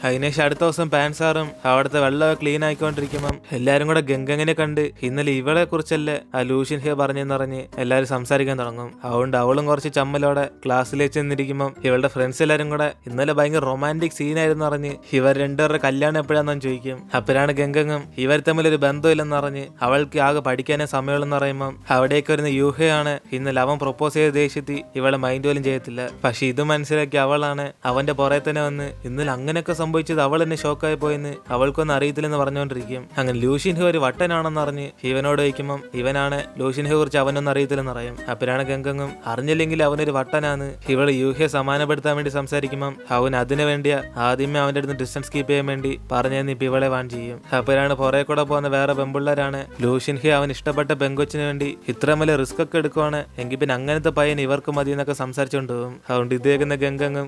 അതിനുശേഷം അടുത്ത ദിവസം പാൻസാറും അവിടുത്തെ വെള്ളം ക്ലീൻ ആയിക്കൊണ്ടിരിക്കുമ്പം എല്ലാരും കൂടെ ഗംഗങ്ങനെ കണ്ട് ഇന്നലെ ഇവളെ കുറിച്ചല്ലേ ആ ലൂഷ്യൻ ഹേ പറഞ്ഞെന്നറിഞ്ഞ് എല്ലാരും സംസാരിക്കാൻ തുടങ്ങും. അതുകൊണ്ട് അവളും കുറച്ച് ചമ്മലോടെ ക്ലാസ്സിലേക്ക് ചെന്നിരിക്കുമ്പം ഇവളുടെ ഫ്രണ്ട്സ് എല്ലാരും കൂടെ ഇന്നലെ ഭയങ്കര റൊമാൻറ്റിക് സീനായിരുന്നു പറഞ്ഞ് ഇവർ രണ്ടുപേരുടെ കല്യാണം എപ്പോഴാണെന്ന് ചോദിക്കും. അപ്പോഴാണ് ഗംഗങ്ങും ഇവർ തമ്മിലൊരു ബന്ധമില്ലെന്ന് പറഞ്ഞ് അവൾക്ക് ആകെ പഠിക്കാനേ സമയമുള്ളെന്ന് പറയുമ്പം അവിടേക്ക് വരുന്ന യൂഹയാണ് ഇന്നലെ അവൻ പ്രൊപ്പോസ് ചെയ്ത ദേഷ്യത്തിൽ ഇവളെ മൈൻഡ് പോലും ചെയ്യത്തില്ല. പക്ഷെ ഇത് മനസ്സിലാക്കി അവളാണ് അവന്റെ പുറകെ തന്നെ വന്ന് ഇന്നലെ അങ്ങനെയൊക്കെ സംഭവിച്ചത് അവൾ എന്നെ ഷോക്കായി പോയെന്ന് അവൾക്കൊന്നും അറിയത്തില്ലെന്ന് പറഞ്ഞുകൊണ്ടിരിക്കും. അങ്ങനെ ലൂഷ്യൻ ഹേ ഒരു വട്ടനാണെന്ന് അറിഞ്ഞ് ഇവനോട് ചോദിക്കുമ്പം ഇവനാണ് ലൂഷ്യൻ ഹേ കുറിച്ച് അവനൊന്നും അറിയത്തില്ലെന്ന് പറയും. അപ്പോഴാണ് ഗംഗങ്ങും അറിഞ്ഞില്ലെങ്കിൽ അവനൊരു വട്ടനാണ് ഇവള് യൂഹയെ സമാനപ്പെടുത്താൻ വേണ്ടി സംസാരിക്കുമ്പം അവൻ അതിനു വേണ്ടിയാ ആദ്യമേ അവന്റെ അടുത്ത് ഡിസ്റ്റൻസ് കീപ്പ് ചെയ്യാൻ വേണ്ടി പറഞ്ഞെന്ന് ഇപ്പൊ ഇവളെ വാൺ ചെയ്യും. അപ്പോഴാണ് പുറകെ കൂടെ പോകുന്ന വേറെ പെമ്പിള്ളേരാണ് ലൂഷ്യൻ ഹേ അവൻ ഇഷ്ടപ്പെട്ട പെങ്കൊച്ചിന് വേണ്ടി ഇത്ര വലിയ റിസ്ക് ഒക്കെ എടുക്കുവാണ് എങ്കിൽ പിന്നെ അങ്ങനത്തെ പയ്യൻ ഇവർക്ക് മതി എന്നൊക്കെ സംസാരിച്ചുകൊണ്ട് പോകും. അതുകൊണ്ട് ഇതേക്കുന്ന ഗംഗങ്ങും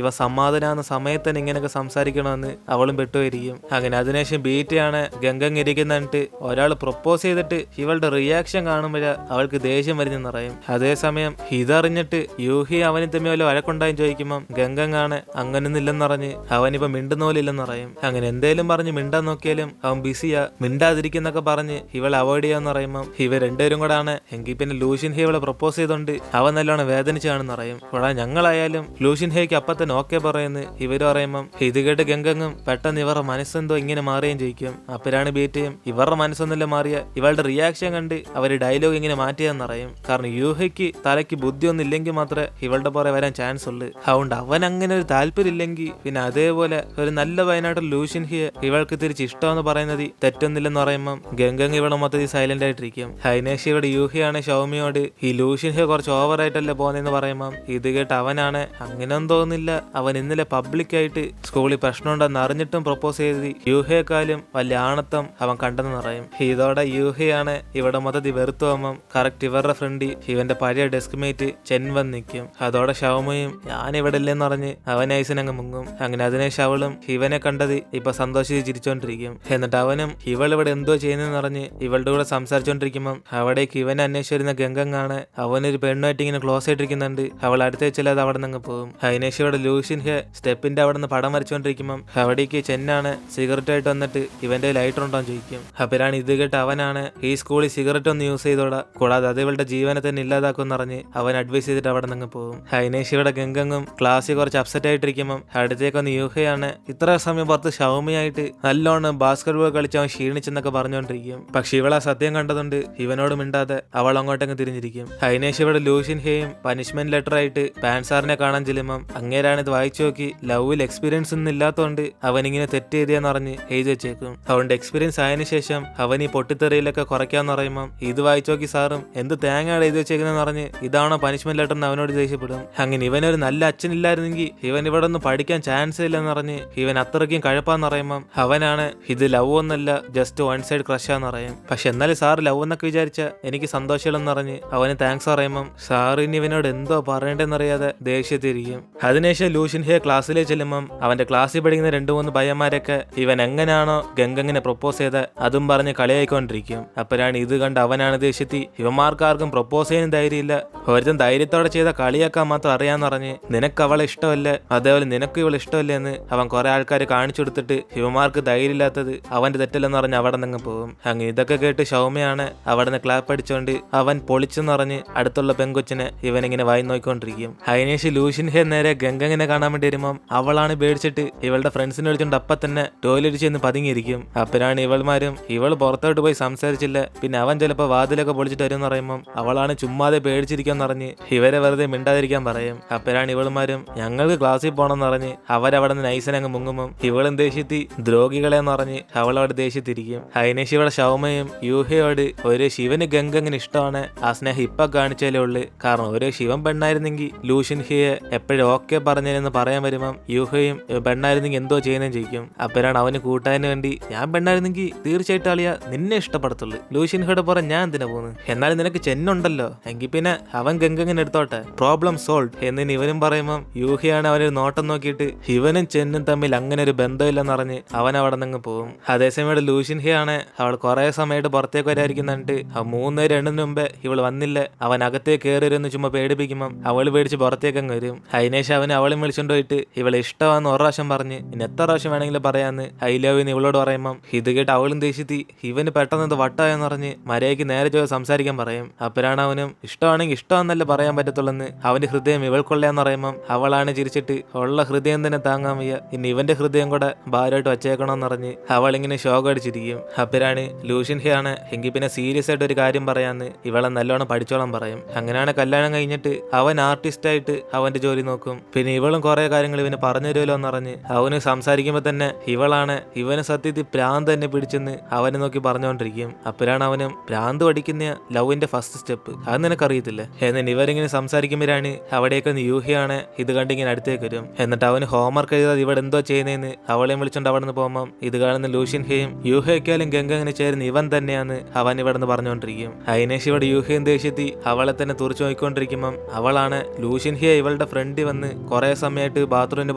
ഇവ സമാധാനാകുന്ന സമയത്ത് തന്നെ ഇങ്ങനെയൊക്കെ സംസാരിക്കണമെന്ന് അവളും പെട്ടുപോയിരിക്കും. അങ്ങനെ അതിനുശേഷം ബീറ്റയാണ് ഗംഗങ് ഇരിക്കുന്നിട്ട് ഒരാൾ പ്രൊപ്പോസ് ചെയ്തിട്ട് ഇവളുടെ റിയാക്ഷൻ കാണുമ്പോഴാ അവൾക്ക് ദേഷ്യം വരുന്നെന്ന് പറയും. അതേസമയം ഇതറിഞ്ഞിട്ട് യൂഹി അവന് തമ്മിൽ വല്ല വഴക്കുണ്ടായും ചോദിക്കുമ്പം ഗംഗങ്ങാണ് അങ്ങനൊന്നും ഇല്ലെന്ന് പറഞ്ഞ് അവനിപ്പോ മിണ്ടുന്ന പോലെ ഇല്ലെന്ന് പറയും. അങ്ങനെ എന്തേലും പറഞ്ഞ് മിണ്ടാൻ നോക്കിയാലും അവൻ ബിസിയാ, മിണ്ടാതിരിക്കുന്നൊക്കെ പറഞ്ഞ് ഇവളെ അവോയ്ഡ് ചെയ്യാന്ന് പറയുമ്പം ഇവർ രണ്ടുപേരും കൂടെ ആണ് എങ്കിൽ പിന്നെ ലൂഷ്യൻ ഹേ ഇവളെ പ്രൊപ്പോസ് ചെയ്തോണ്ട് അവൻ നല്ലോണം വേദനിച്ചാണെന്ന് പറയും. ഇവിടെ ഞങ്ങളായാലും ലൂഷ്യൻ ഹേക്ക് അപ്പൊ തന്നെ ഓക്കെ പറയുന്നു ഇവര് പറയുമ്പം ഇത് കേട്ട് ഗംഗങ്ങും പെട്ടെന്ന് ഇവരുടെ മനസ്സെന്തോ ഇങ്ങനെ മാറുകയും ചെയ്യിക്കും. അപ്പോഴാണ് ബീറ്റയും ഇവരുടെ മനസ്സൊന്നുമില്ല മാറിയ ഇവളുടെ റിയാക്ഷൻ കണ്ട് അവര് ഡയലോഗ് ഇങ്ങനെ മാറ്റിയെന്ന് പറയും. കാരണം യൂഹയ്ക്ക് തലയ്ക്ക് ബുദ്ധിയൊന്നും ഇല്ലെങ്കിൽ മാത്രമേ ഇവളുടെ പുറകെ വരാൻ ചാൻസ് ഉള്ളൂ. അതുകൊണ്ട് അവൻ അങ്ങനെ ഒരു താല്പര്യം ഇല്ലെങ്കിൽ പിന്നെ അതേപോലെ ഒരു നല്ല പയ്യനായിട്ട് ലൂഷ്യൻ ഹേ ഇവൾക്ക് തിരിച്ച് ഇഷ്ടമെന്ന് പറയുന്നത് തെറ്റൊന്നില്ലെന്ന് പറയുമ്പം ഗംഗങ് ഇവളെ മൊത്തത്തിൽ സൈലന്റ് ആയിട്ടിരിക്കും. ഹൈനേഷ് ഇവിടെ യൂഹയാണ് ഷൗമിയോട് ഈ ലൂഷ്യൻ ഹേ കുറച്ച് ഓവറായിട്ടല്ലേ പോകുന്നതെന്ന് പറയുമ്പം ഇത് കേട്ട് അവനാണ് അങ്ങനെയൊന്നും തോന്നുന്നില്ല, അവൻ ഇന്നലെ പബ്ലിക്കായിട്ട് സ്കൂളിൽ പ്രശ്നമുണ്ടെന്ന് അറിഞ്ഞിട്ടും പ്രൊപ്പോസ് ചെയ്ത് യൂഹയെക്കാളും വലിയ ആണത്തം അവൻ കണ്ടെന്ന് പറയും. ഇതോടെ യൂഹയാണ് ഇവിടെ മൊത്തത്തിൽ വെറുത്തു പോകുമ്പം കറക്റ്റ് ഇവരുടെ ഫ്രണ്ട് ഇവന്റെ പഴയ ഡെസ്ക് മേറ്റ് ചെൻ വന്ന് നിൽക്കും. അതോടെ ഷൗമയും ഞാൻ ഇവിടെ ഇല്ലെന്ന് പറഞ്ഞ് അവൻ ഐസിനങ്ങ് മുങ്ങും. അങ്ങനെ അതിനെ ഷവളും ഇവനെ കണ്ടത് ഇപ്പൊ സന്തോഷിച്ച് ചിരിച്ചോണ്ടിരിക്കും. എന്നിട്ട് അവനും ഇവളിവിടെ എന്തോ ചെയ്യുന്നതെന്ന് പറഞ്ഞ് ഇവളുടെ കൂടെ സംസാരിച്ചോണ്ടിരിക്കുമ്പം അവിടേക്ക് ഇവനെ അന്വേഷിച്ച് വരുന്ന ഗംഗങ്ങാണ് അവനൊരു പെണ്ണുമായിട്ട് ഇങ്ങനെ ക്ലോസ് ആയിട്ടിരിക്കുന്നുണ്ട്. അവൾ അടുത്ത് വെച്ചാൽ അവിടെ നിന്ന് പോകും. അതിനേശം ഇവിടെ ലൂഷ്യൻ ഹേ സ്റ്റെപ്പിന്റെ അവിടെ നിന്ന് പടം വരച്ചോണ്ടിരിക്കുമ്പം അവിടേക്ക് ചെന്നാണ് സിഗരറ്റ് ആയിട്ട് വന്നിട്ട് ഇവന്റെ ലൈറ്റർ ഉണ്ടോ ചോദിക്കും. അപ്പോഴാണ് ഇത് കേട്ട് അവനാണ് ഈ സ്കൂളിൽ സിഗരറ്റ് ഒന്ന് യൂസ് ചെയ്തോടാ, കൂടാതെ അത് ഇവളുടെ ജീവനെ തന്നെ ഇല്ലാതാക്കും പറഞ്ഞ് അവൻ അഡ്വൈസ് ചെയ്തിട്ട് അവിടെ നിന്ന് പോകും. അതിനേശം ഇവിടെ ഗംഗങ്ങും ക്ലാസ്സിൽ കുറച്ച് അപ്സെറ്റ് ആയിട്ടിരിക്കുമ്പം അടുത്തേക്കൊന്ന് യൂഹയാണ് ഇത്ര സമയം പുറത്ത് ഷൗമിയായിട്ട് നല്ലോണം ബാസ്കറ്റ് ബോൾ കളിച്ച് അവൻ ക്ഷീണിച്ചെന്നൊക്കെ പറഞ്ഞുകൊണ്ടിരിക്കും. പക്ഷെ ഇവളാ സത്യം കണ്ടതുകൊണ്ട് ഇവനോട് മിണ്ടാതെ അവൾ അങ്ങോട്ടങ്ങ് തിരിഞ്ഞിരിക്കും. അതിനേശം ഇവിടെ ലൂഷ്യൻ ഹേയും പനിഷ്മെന്റ് ലെറ്റർ ആയിട്ട് പാൻസാറിനെ കാണാൻ ചെല്ലുമ്പം അങ്ങേരാണ് ഇത് വായിച്ചു നോക്കി ലവിൽ എക്സ്പീരിയൻസ് ഒന്നും ഇല്ലാത്തതുകൊണ്ട് അവനിങ്ങനെ തെറ്റ് ചെയ്തെന്ന് പറഞ്ഞ് എഴുതി വെച്ചേക്കും. അതുകൊണ്ട് എക്സ്പീരിയൻസ് ആയതിനു ശേഷം അവൻ ഈ പൊട്ടിത്തെറിയിലൊക്കെ കുറയ്ക്കാന്ന് പറയുമ്പം ഇത് വായിച്ചു നോക്കി സാറും എന്ത് തേങ്ങയാണ് എഴുതി വെച്ചേക്കുന്നതെന്ന് പറഞ്ഞ് ഇതാണോ പനിഷ്മെന്റ് ലെറ്റർ എന്ന് അവനോട് ദേഷ്യപ്പെടും. അങ്ങനെ ഇവനൊരു നല്ല അച്ഛനില്ലായിരുന്നെങ്കിൽ ഇവൻ ഇവിടെ ഒന്നും പഠിക്കാൻ ചാൻസ് ഇല്ലെന്ന് പറഞ്ഞ് ഇവൻ അത്രയ്ക്കും കഴപ്പാന്ന് പറയുമ്പം അവനാണ് ഇത് ലവ് ഒന്നല്ല ജസ്റ്റ് വൺ സൈഡ് ക്രഷാന്ന് പറയും. പക്ഷെ എന്നാലും സാർ ലവ് എന്നൊക്കെ വിചാരിച്ച എനിക്ക് സന്തോഷമില്ലെന്ന് പറഞ്ഞ് അവന് താങ്ക്സ് പറയുമ്പം സാറിന് ഇവനോട് എന്തോ പറയണ്ടെന്നറിയാതെ ദേഷ്യത്തിരിക്കും. അതിനുശേഷം ലൂഷ്യൻ ഹേ ക്ലാസ്സിലേക്ക് ചെല്ലുമ്പം അവന്റെ ക്ലാസ്സിൽ പഠിക്കുന്ന 2-3 പയ്യന്മാരൊക്കെ ഇവൻ എങ്ങനെയാണോ ഗംഗങ്ങിനെ പ്രൊപ്പോസ് ചെയ്ത് അതും പറഞ്ഞ് കളിയായിക്കൊണ്ടിരിക്കും. അപ്പോഴാണ് ഇത് കണ്ട് അവനാണ് ദേഷ്യത്തി ഇവന്മാർക്കാർക്കും പ്രൊപ്പോസ് ചെയ്യാനും ധൈര്യമില്ല, ഒരുത്തൻ ധൈര്യത്തോടെ ചെയ്ത കളിയാക്കാൻ മാത്രം അറിയാന്ന് പറഞ്ഞ് നിനക്ക് അവളെ ഇഷ്ടമല്ലേ അതേപോലെ നിനക്ക് ഇവളെ ഇഷ്ടമല്ലേ എന്ന് അവൻ കുറെ ആൾക്കാർ കാണിച്ചു കൊടുത്തിട്ട് ഇവന്മാർക്ക് ധൈര്യമില്ലാത്തത് അവന്റെ തെറ്റല്ലെന്ന് പറഞ്ഞ് അവിടെ നിന്ന് പോകും. അങ്ങനെ ഇതൊക്കെ കേട്ട് ഷൗമയാണ് അവിടെ നിന്ന് ക്ലാപ്പ് അടിച്ചോണ്ട് അവൻ പൊളിച്ചെന്ന് പറഞ്ഞ് അടുത്തുള്ള പെങ്കൊച്ചിനെ ഇവനിങ്ങനെ വായി നോക്കിക്കൊണ്ടിരിക്കും. അതിനേശം ലൂഷ്യൻ ഹേ നേരെ ഗംഗങ്ങിനെ കാണാൻ വേണ്ടി വരുമ്പം അവളാണ് പേടിച്ചിട്ട് ഇവളുടെ ഫ്രണ്ട്സിനെ വിളിച്ചോണ്ട് അപ്പൊ തന്നെ ടോയ്ലറ്റ് ചെന്ന് പതുങ്ങിയിരിക്കും. അപ്പോഴാണ് ഇവൾമാരും ഇവൾ പുറത്തോട്ട് പോയി സംസാരിച്ചില്ല പിന്നെ അവൻ ചിലപ്പോൾ വാതിലൊക്കെ പൊളിച്ചിട്ട് വരും എന്ന് പറയുമ്പം അവളാണ് ചുമ്മാതെ പേടിച്ചിരിക്കാന്ന് പറഞ്ഞ് ഇവരെ വെറുതെ മിണ്ടാതിരിക്കാൻ പറയും. അപ്പോഴാണ് ഇവളുമാരും ഞങ്ങൾക്ക് ക്ലാസ്സിൽ പോകണമെന്ന് പറഞ്ഞ് അവരവിടെ നിന്ന് നൈസനങ്ങ് മുങ്ങുമ്പം ഇവളും ദേഷ്യത്തി ദ്രോഹികളെന്ന് പറഞ്ഞ് അവളവിടെ ദേഷ്യത്തിരിക്കും. അതിനേശം ഇവിടെ ഷൗമയും യൂഹയോട് ഒരു ശിവന് ഗംഗങ്ങിന് ഇഷ്ടമാണ് ആ സ്നേഹം ഇപ്പൊ കാണിച്ചാലേ ഉള്ളു, കാരണം ഒരു ശിവൻ പെണ്ണായിരുന്നെങ്കിൽ ലൂഷ്യൻ ഹേയെ എപ്പോഴും ഓക്കെ പറഞ്ഞതെന്ന് പറയാൻ വരുമ്പം യൂഹയും പെണ്ണായിരുന്നെങ്കിൽ എന്തോ ചെയ്യുന്നതും ചെയ്യും. അപ്പോഴാണ് അവന് കൂട്ടാന് വേണ്ടി ഞാൻ പെണ്ണായിരുന്നെങ്കിൽ തീർച്ചയായിട്ടും അളിയ നിന്നെ ഇഷ്ടപ്പെടത്തുള്ളൂ, ലൂഷ്യൻ ഹേയുടെ പുറം ഞാൻ എന്തിനാ പോകുന്നു, എന്നാലും നിനക്ക് ചെന്നുണ്ടല്ലോ എങ്കിൽ പിന്നെ അവൻ ഗംഗങ്ങിനെ എടുത്തോട്ടെ, പ്രോബ്ലം സോൾവ് എന്നിന് ഇവനും പറയുമ്പം യൂഹയാണ് അവനൊരു നോട്ടം നോക്കിയിട്ട് ഇവനും ചെന്നും തമ്മിൽ അങ്ങനെ ഒരു ബന്ധമില്ലെന്ന് പറഞ്ഞ് അവൻ അവിടെ നിന്ന് പോകും. അതേസമയം ലൂഷ്യൻ ഹേ ആണ് അവൾ കുറെ സമയമായിട്ട് പുറത്തേക്ക് വരാതിരിക്കുന്നുണ്ട്. 3 എണ്ണത്തിന് മുമ്പേ ഇവൾ വന്നില്ല, അവൻ അകത്തേക്ക് കയറി വരുന്ന ചുമ്മാ പേടിപ്പിക്കുമ്പം അവൾ പേടിച്ച് പുറത്തേക്ക് അങ്ങ് വരും. അതിനേശം അവൻ അവളും വിളിച്ചോണ്ട് പോയിട്ട് ഇവളെ ഇഷ്ടമാണെന്ന് പ്രാവശ്യം പറഞ്ഞ് ഇനി എത്ര പ്രാവശ്യം വേണമെങ്കിലും പറയാന്ന് ഐ ലവ് എന്ന് ഇവളോട് പറയുമ്പം ഇത് കേട്ട് അവളും ദേഷ്യത്തി ഇവന് പെട്ടെന്ന് ഇത് വട്ടായെന്ന് പറഞ്ഞ് മര്യാദയ്ക്ക് നേരെ ചോദിച്ച് സംസാരിക്കാൻ പറയും. അപ്പോഴാണ് അവനും ഇഷ്ടമാണെങ്കിൽ ഇഷ്ടമെന്നല്ല പറയാൻ പറ്റത്തുള്ളെന്ന് അവന്റെ ഹൃദയം ഇവൾക്കൊള്ളയാന്ന് പറയുമ്പം അവളാണ് ചിരിച്ചിട്ട് ഉള്ള ഹൃദയം തന്നെ താങ്ങാൻ വയ്യ, ഇനി ഇവന്റെ ഹൃദയം കൂടെ ഭാരമായിട്ട് വച്ചേക്കണമെന്ന് പറഞ്ഞ് അവളിങ്ങനെ ഷോക്ക് അടിച്ചിരിക്കും. അപ്പോഴാണ് ലൂഷ്യൻ ഹേ ആണ് എങ്കിൽ പിന്നെ സീരിയസ് ആയിട്ട് ഒരു കാര്യം പറയാന്ന് ഇവളെ നല്ലോണം പഠിച്ചോളം പറയും. അങ്ങനെയാണ് കല്യാണം കഴിഞ്ഞിട്ട് അവൻ ആർട്ടിസ്റ്റായിട്ട് അവന്റെ ജോലി നോക്കും. പിന്നെ ഇവളും കുറെ കാര്യങ്ങൾ ഇവന് പറഞ്ഞു തരുമല്ലോ എന്ന് പറഞ്ഞ് അവന് സംസാരിക്കുമ്പോ തന്നെ ഇവളാണ് ഇവന് സത്യത്തിൽ പ്രാന്ത് തന്നെ പിടിച്ചെന്ന് അവനെ നോക്കി പറഞ്ഞുകൊണ്ടിരിക്കും. അപ്പോഴാണ് അവനും പ്രാന്ത് പഠിക്കുന്ന ലവിന്റെ ഫസ്റ്റ് സ്റ്റെപ്പ് അത് നിനക്കറിയത്തില്ല എന്നിട്ട് ഇവരിങ്ങനെ സംസാരിക്കുമ്പോഴാണ് അവിടേക്ക് യൂഹയാണ് ഇത് കണ്ടിങ്ങനെ അടുത്തേക്ക് വരും. എന്നിട്ട് അവന് ഹോംവർക്ക് എഴുതാതെ ഇവിടെ എന്തോ ചെയ്യുന്നതെന്ന് അവളെയും വിളിച്ചോണ്ട് അവിടെ നിന്ന് പോകുമ്പം ഇത് കാണുന്ന ലൂഷ്യൻ ഹേയും യൂഹയ്ക്കാലും ഗംഗ അങ്ങനെ ചേരുന്ന ഇവൻ തന്നെയാന്ന് അവൻ ഇവിടെ നിന്ന് പറഞ്ഞുകൊണ്ടിരിക്കും. അതിനേശ് ഇവിടെ യൂഹയും ദേഷ്യത്തി അവളെ തന്നെ തുറച്ചു നോക്കിക്കൊണ്ടിരിക്കുമ്പം അവളാണ് ലൂഷ്യൻ ഹേ ഇവളുടെ ഫ്രണ്ട് വന്ന് കുറെ സമയമായിട്ട് ബാത്റൂമിന്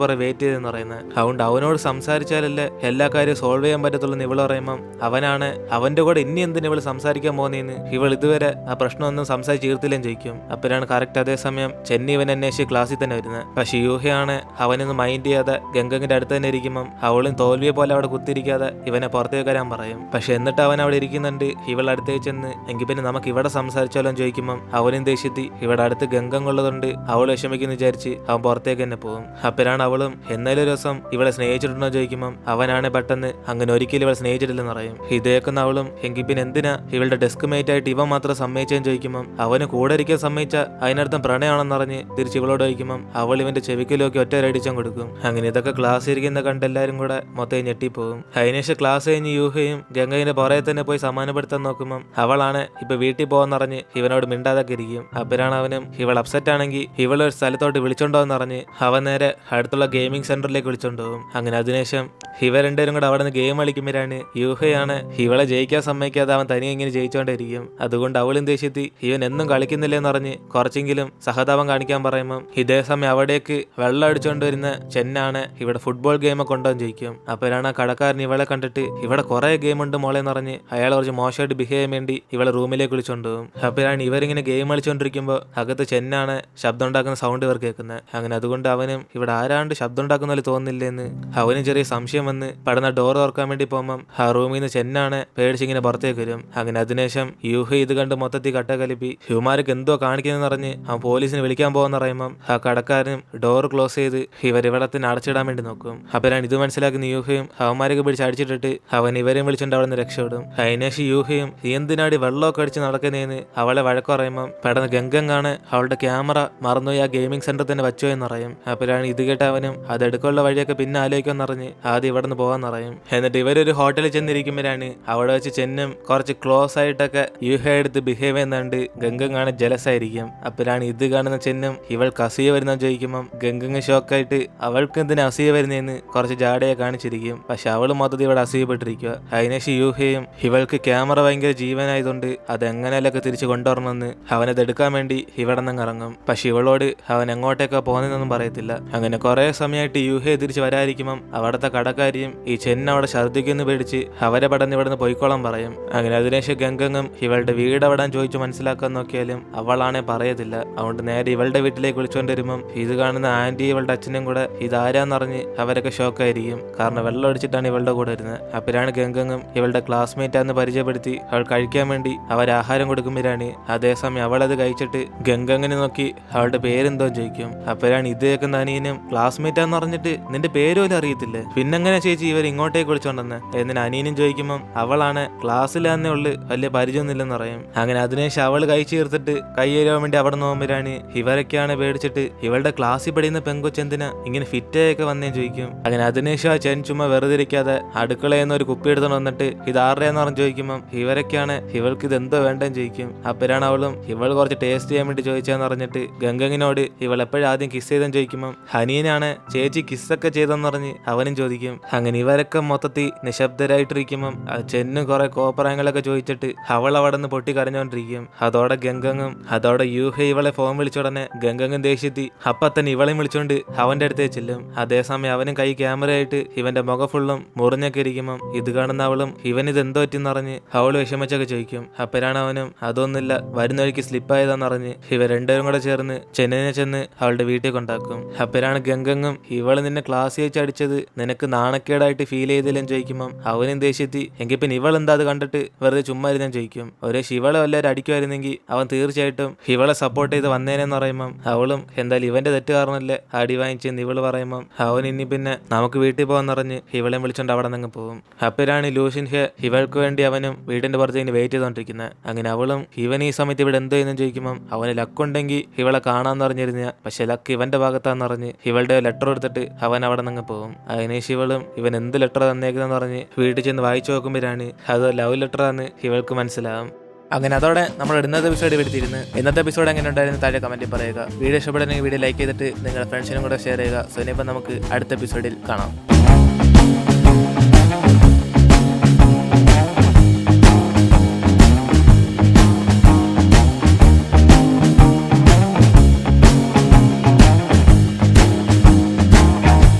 പുറകെ വെയിറ്റ് ചെയ്തെന്ന് പറയുന്നത്. അതുകൊണ്ട് അവനോട് സംസാരിച്ചാലല്ലേ എല്ലാ കാര്യവും സോൾവ് ചെയ്യാൻ പറ്റത്തുള്ളൂ എന്ന് ഇവള് പറയുമ്പം അവനാണ് അവന്റെ കൂടെ ഇനി എന്തിനു ഇവള് സംസാരിക്കാൻ പോകുന്നതെന്ന് ഇവൾ ഇതുവരെ ആ പ്രശ്നമൊന്നും സംസാരിച്ച് തീർത്തില്ലെന്ന് ചോദിക്കും. അപ്പോഴാണ് കറക്റ്റ് അതേസമയം ചെന്നി ഇവൻ അന്വേഷിച്ച് ക്ലാസ്സിൽ തന്നെ വരുന്നത്. പക്ഷെ യൂഹയാണ് അവനൊന്നും മൈൻഡ് ചെയ്യാതെ ഗംഗങ്ങിന്റെ അടുത്ത് തന്നെ ഇരിക്കുമ്പം അവളും തോൽവിയെ പോലെ അവിടെ കുത്തിരിക്കാതെ ഇവനെ പുറത്തേക്ക് വരാൻ പറയും. പക്ഷെ എന്നിട്ട് അവൻ അവിടെ ഇരിക്കുന്നുണ്ട്. ഇവൾ അടുത്തേക്ക് ചെന്ന് എങ്കിൽ പിന്നെ നമുക്ക് ഇവിടെ സംസാരിച്ചാലോ ചോദിക്കുമ്പം അവനും ദേഷ്യത്തി ഇവിടെ അടുത്ത് ഗംഗങ്ങളുള്ളതുകൊണ്ട് അവൾ വിഷമിക്കുന്നു വിചാരിച്ച് അവൻ പുറത്തേക്ക് തന്നെ പോകും. അപ്പോഴാണ് അവളും എന്നാലും ഒരു ദിവസം ഇവളെ സ്നേഹിച്ചിട്ടുണ്ടോ ചോദിക്കുമ്പം അവനാണ് പെട്ടെന്ന് അങ്ങനെ ഒരിക്കലും ഇവളെ സ്നേഹിച്ചിട്ടില്ലെന്ന് പറയും. ഇതേക്കുന്ന അവളും എങ്കിൽ പിന്നെ എന്തിനാ ഇവളുടെ ഡെസ്ക് മേറ്റ് ആയിട്ട് ഇവൻ മാത്രം സമ്മതിച്ചെന്ന് ചോദിക്കുമ്പം അവന് കൂടെ ഇരിക്കാൻ സമ്മതിച്ച അതിനർത്ഥം പ്രണയമാണെന്ന് പറഞ്ഞ് തിരിച്ച് ഇവളോട് ചോദിക്കുമ്പം അവൾ ഇവന്റെ ചെവിക്കലോക്കി ഒറ്റ അടിച്ചാൻ കൊടുക്കും. അങ്ങനെ ഇതൊക്കെ ക്ലാസ് ഇരിക്കുന്ന കണ്ട് എല്ലാരും കൂടെ മൊത്തം ഞെട്ടിപ്പോകും. അതിനുശേഷം ക്ലാസ് കഴിഞ്ഞ് യൂഹയും ഗംഗയുടെ പുറകെ തന്നെ പോയി സമാധാനപ്പെടുത്താൻ നോക്കുമ്പം അവളാണ് ഇപ്പൊ വീട്ടിൽ പോകാന്നറിഞ്ഞ് ഇവനോട് മിണ്ടാതൊക്കെ ഇരിക്കും. അപ്പോഴാണ് അവനും ഇവൾ അപ്സെറ്റ് ആണെങ്കിൽ ഇവളൊരു സ്ഥലത്തോട്ട് വിളിച്ചോണ്ടോന്ന് പറഞ്ഞ് അവൻ നേരെ അടുത്തുള്ള ഗെയിമിംഗ് സെന്ററിലേക്ക് വിളിച്ചോണ്ടുപോകും. അങ്ങനെ അതിനുശേഷം ഇവ രണ്ടുപേരും കൂടെ അവിടെ നിന്ന് ഗെയിം കളിക്കുമ്പോഴാണ് യൂഹയാണ് ഇവളെ ജയിക്കാൻ സമ്മതിക്കാതെ അവൻ തനിയെ ഇങ്ങനെ ജയിച്ചോണ്ടിരിക്കും. അതുകൊണ്ട് അവളും ദേഷ്യത്തി ഇവൻ എന്നും കളിക്കുന്നില്ലെന്ന് പറഞ്ഞ് കുറച്ചെങ്കിലും സഹതാപം കാണിക്കാൻ പറയുമ്പം ഇതേ സമയം അവിടേക്ക് വെള്ളം അടിച്ചുകൊണ്ട് വരുന്ന ചെന്നാണ് ഇവിടെ ഫുട്ബോൾ ഗെയിമൊക്കെ ഉണ്ടോ എന്ന് ചോദിക്കും. അപ്പോഴാണ് ആ കടക്കാരൻ ഇവളെ കണ്ടിട്ട് ഇവിടെ കുറെ ഗെയിം ഉണ്ട് മോളെന്ന് പറഞ്ഞ് അയാൾ കുറച്ച് മോശമായിട്ട് ബിഹേവ് ചെയ്യാൻ വേണ്ടി ഇവളെ റൂമിലേക്ക് വിളിച്ചോണ്ടുപോകും. അപ്പോഴാണ് ഇവരിങ്ങനെ ഗെയിം കളിച്ചോണ്ടിരിക്കുമ്പോൾ അകത്ത് ചെന്നാണ് ശബ്ദം ഉണ്ടാക്കുന്ന സൗണ്ട് ഇവർ കേൾക്കുന്നത്. അങ്ങനെ അതുകൊണ്ട് അവനും ഇവിടെ ആരാണ്ട് ശബ്ദം ഉണ്ടാക്കുന്ന പോലെ തോന്നുന്നില്ലെന്ന് അവനും ചെറിയ സംശയം വന്ന് പടന്ന ഡോർ തുറക്കാൻ വേണ്ടി പോകുമ്പം ആ റൂമിൽ നിന്ന് ചെന്നാണ് പേടിച്ചിങ്ങനെ പുറത്തേക്ക് വരും. അങ്ങനെ അതിനുശേഷം യൂഹ ഇത് കണ്ട് മൊത്തത്തിൽ കട്ടകലിപ്പി ഹ്യൂമാർക്ക് എന്തോ കാണിക്കുന്നതെന്ന് പറഞ്ഞ് അവൻ പോലീസിനെ വിളിക്കാൻ പോകുന്ന പറയുമ്പം ആ കടക്കാരനും ഡോർ ക്ലോസ് ചെയ്ത് ഇവരിവിടെ തന്നെ അടച്ചിടാൻ വേണ്ടി നോക്കും. അപ്പോഴാണ് ഇത് മനസ്സിലാക്കുന്ന യൂഹയും അവന്മാരൊക്കെ പിടിച്ച് അടിച്ചിട്ടിട്ട് അവൻ ഇവരെയും വിളിച്ചുകൊണ്ട് അവിടെ നിന്ന് രക്ഷപ്പെടും. അതിനുശേഷം യൂഹയും എന്തിനാടി വെള്ളമൊക്കെ അടിച്ച് നടക്കുന്നതെന്ന് അവളെ വഴക്ക് പറയുമ്പം പെട്ടെന്ന് ഗംഗങ്ങാണ് അവളുടെ ക്യാമറ മറന്നുപോയി ആ ഗെയിമിംഗ് സെന്റർ തന്നെ വെച്ചോ എന്ന് പറയും. അപ്പോഴാണ് ഇത് കേട്ട അവനും അതെടുക്കാനുള്ള വഴിയൊക്കെ പിന്നെ ആലോചിക്കുമെന്ന് പറഞ്ഞ് ആദ്യം ഇവിടെ നിന്ന് പോകാൻ പറയും. എന്നിട്ട് ഇവരൊരു ഹോട്ടലിൽ ചെന്നിരിക്കുമ്പോഴാണ് അവിടെ വെച്ച് ചെന്നും കുറച്ച് ക്ലോസ് ആയിട്ടൊക്കെ യൂഹ എടുത്ത് ബിഹേവ് ചെയ്യുന്നുണ്ട് ഗംഗങ്ങാണ് ജലസ് ആയിരിക്കും. അപ്പോഴാണ് ഇത് കാണുന്ന ചെന്നും ഇവൾക്ക് അസൂയ വരുന്ന ചോദിക്കുമ്പം ഗംഗങ്ങ് ഷോക്കായിട്ട് അവൾക്ക് എന്തിനാ അസൂയ വരുന്നതെന്ന് കുറച്ച് ജാടയെ കാണിച്ചിരിക്കും. പക്ഷെ അവള് മൊത്തത്തിൽ ഇവിടെ അസൂയപ്പെട്ടിരിക്കുക. അതിനുശേഷം യൂഹയും ഇവൾക്ക് ക്യാമറ ഭയങ്കര ജീവനായതുകൊണ്ട് അതെങ്ങനെയൊക്കെ തിരിച്ചു കൊണ്ടുവരണമെന്ന് അവനത് എടുക്കാൻ വേണ്ടി ഇവിടെ നിന്ന് ഇറങ്ങും. പക്ഷെ ഇവളോട് അവൻ എങ്ങോട്ടേക്കാ പോകുന്നതെന്നൊന്നും പറയത്തില്ല. അങ്ങനെ കുറെ സമയമായിട്ട് യൂഹയെ തിരിച്ച് വരാതിരിക്കുമ്പം അവിടുത്തെ കടക്കാരിയും ഈ ചെന്ന അവിടെ ഛർദ്ദിക്കുന്നു പേടിച്ച് അവരെ പടന്ന് ഇവിടെ നിന്ന് പോയിക്കോളാൻ പറയും. അങ്ങനെ അതിനുശേഷം ഗംഗങ്ങും ഇവളുടെ വീട് എവിടാൻ ചോദിച്ചു മനസ്സിലാക്കാൻ നോക്കിയാലും അവളാണെ പറയത്തില്ല. അതുകൊണ്ട് നേരെ ഇവളുടെ വീട്ടിലേക്ക് വിളിച്ചുകൊണ്ടിരുമ്പം ഇത് കാണുന്ന ആന്റി ഇവളുടെ അച്ഛനും കൂടെ ഇതാരാന്നറിഞ്ഞ് അവരൊക്കെ ഷോക്കായിരിക്കും. കാരണം വെള്ളം അടിച്ചിട്ടാണ് ഇവളുടെ കൂടെ വരുന്നത്. അപ്പോഴാണ് ഗംഗങ്ങും ഇവളുടെ ക്ലാസ്മേറ്റ് ആണെന്ന് പരിചയപ്പെടുത്തി അവൾ കഴിക്കാൻ വേണ്ടി അവർ ആഹാരം കൊടുക്കുമ്പോഴാണ് അതേസമയം അവളത് കഴിച്ചിട്ട് ഗംഗങ്ങനെ നോക്കി അവളുടെ പേരെന്തോ ചോദിക്കും. അപ്പോഴാണ് ഇത് കേൾക്കുന്ന അനിയനും ക്ലാസ്മേറ്റ് ആന്ന് പറഞ്ഞിട്ട് നിന്റെ പേര് പോലും അറിയത്തില്ലേ, പിന്നെങ്ങനെ ചേച്ചി ഇവർ ഇങ്ങോട്ടേക്ക് വിളിച്ചോണ്ടെന്ന് എന്നിന് അനിയനും ചോദിക്കുമ്പം അവളാണ് ക്ലാസ്സിലാന്നേ ഉള്ളു വലിയ പരിചയമൊന്നുമില്ലെന്ന് പറയും. അങ്ങനെ അതിനുശേഷം അവൾ കൈ ചേർത്തിട്ട് കൈ എഴുതാൻ വേണ്ടി അവിടെ നോക്കുമ്പോഴാണ് ഇവരൊക്കെയാണ് പേടിച്ചിട്ട് ഇവളുടെ ക്ലാസ്സിൽ പഠിക്കുന്ന പെങ്കൊച്ചെന്തിനാ ഇങ്ങനെ ഫിറ്റായൊക്കെ വന്നേ ചോദിക്കും. അങ്ങനെ അതിനുശേഷം ആ ചെൻ ചുമ്മാ വെറുതെ ഇരിക്കാതെ അടുക്കളയിൽ നിന്ന് ഒരു കുപ്പി എടുത്തോണ്ട് വന്നിട്ട് ഇത് ആരുടെയെന്ന് പറഞ്ഞ് ചോദിക്കുമ്പം ഇവരൊക്കെയാണ് ഇവൾക്ക് ഇത് എന്തോ വേണ്ടെന്ന് ചോദിക്കും. അപ്പോഴാണ് അവളും ഇവൾ കുറച്ച് ടേസ്റ്റ് ചെയ്യാൻ വേണ്ടി ചോദിച്ചാന്ന് പറഞ്ഞിട്ട് ഗംഗങ്ങിനോട് ഇവൾ എപ്പോഴും ആദ്യം കിസ് ചെയ്തെന്ന് ചോദിക്കുമ്പം ഹനീനാണ് ചേച്ചി കിസ്സൊക്കെ ചെയ്തെന്ന് പറഞ്ഞ് അവനും ചോദിക്കും. അങ്ങനെ ഇവരൊക്കെ മൊത്തത്തിൽ നിശബ്ദരായിട്ടിരിക്കുമ്പം ചെന്നും കുറെ കോപ്പറായങ്ങളൊക്കെ ചോദിച്ചിട്ട് അവൾ അവിടെ നിന്ന് പൊട്ടി കരഞ്ഞോണ്ടിരിക്കും. അതോടെ ഗംഗങ്ങും അതോടെ യൂഹ ഇവളെ ഫോൺ വിളിച്ചുടനെ ഗംഗങ്ങും ദേഷ്യത്തി അപ്പൊ തന്നെ ഇവളെയും വിളിച്ചോണ്ട് അവന്റെ അടുത്തേ ചെല്ലും. അതേസമയം അവനും കൈ ക്യാമറയായിട്ട് ഇവന്റെ മുഖം ഫുള്ളും മുറിഞ്ഞൊക്കെ ഇരിക്കുമ്പം ഇത് കാണുന്ന അവളും ഇവൻ ഇത് എന്തോ പറ്റിന്നറിഞ്ഞ് അവള് വിഷമിച്ചൊക്കെ ചോദിക്കും. അപ്പോഴാണ് അവനും അതൊന്നുമില്ല വരുന്ന വഴിക്ക് സ്ലിപ്പായതാന്നറിഞ്ഞ് ഇവ രണ്ടുപേരും കൂടെ ചേർന്ന് ചെന്നൈനെ ചെന്ന് അവളുടെ വീട്ടിൽ കൊണ്ടാക്കും. അപ്പോഴാണ് ഗംഗങ്ങും ഇവൾ ഇവള് നിന്നെ ക്ലാസ് വെച്ച് അടിച്ചത് നിനക്ക് നാണക്കേടായിട്ട് ഫീൽ ചെയ്തില്ലെന്ന് ചോദിക്കുമ്പം അവനും ദേഷ്യത്തി എങ്കിൽ പിന്നെ ഇവളെന്താ അത് കണ്ടിട്ട് വെറുതെ ചുമ്മാ ഇരുന്നെന്ന് ചോദിക്കും. ഒരു ഇവളെ വല്ലവരും അടിക്കുമായിരുന്നെങ്കിൽ അവൻ തീർച്ചയായിട്ടും ഇവളെ സപ്പോർട്ട് ചെയ്ത് വന്നേനെന്ന് പറയുമ്പം അവളും എന്തായാലും ഇവന്റെ തെറ്റ് കാരണല്ലേ അടി വാങ്ങിച്ചെന്ന് ഇവള് പറയുമ്പം അവൻ ഇനി പിന്നെ നമുക്ക് വീട്ടിൽ പോകാന്നറിഞ്ഞ് ഇവളെ വിളിച്ചോണ്ട് അവിടെ നിന്ന് പോകും. അപ്പോഴാണ് ലൂഷ്യൻ ഹെ ഇവൾക്ക് വേണ്ടി അവനും വീടിന്റെ പുറത്ത് ഇങ്ങനെ വെയിറ്റ് ചെയ്തോണ്ടിരിക്കുന്നത്. അങ്ങനെ അവളും ഇവൻ ഈ സമയത്ത് ഇവിടെ എന്തോ ചെയ്യുന്നു ചോദിക്കുമ്പം അവന് ലക്കുണ്ടെങ്കിൽ ഇവളെ കാണാന്ന് പറഞ്ഞിരുന്ന പക്ഷെ ലക്ക് ഇവന്റെ ഭാഗത്താന്ന് പറഞ്ഞ് ഇവളുടെ ലെറ്റർ എടുത്തിട്ട് അവൻ അവിടെ നിന്ന് പോകും. അതിനേശ് ഇവളും ഇവൻ എന്ത് ലെറ്റർ തന്നേക്കുന്നെന്ന് പറഞ്ഞ് വീട്ടിൽ ചെന്ന് വായിച്ചു നോക്കുമ്പോഴാണ് അത് ലവ് ലെറ്ററാന്ന് ഇവൾക്ക് മനസ്സിലാവും. അങ്ങനെ അതോടെ നമ്മൾ ഇന്നത്തെ എപ്പിസോഡ് എടുത്തിരുന്നു. ഇന്നത്തെ എപ്പിസോഡ് എങ്ങനെ ഉണ്ടായിരുന്നു താഴെ കമന്റിൽ പറയുക. വീഡിയോ ഇഷ്ടപ്പെടുന്നെങ്കിൽ വീഡിയോ ലൈക്ക് ചെയ്തിട്ട് നിങ്ങളുടെ ഫ്രണ്ട്സിനും കൂടെ ഷെയർ ചെയ്യുക. സോ ഇനിയിപ്പം നമുക്ക് അടുത്ത എപ്പിസോഡിൽ കാണാം.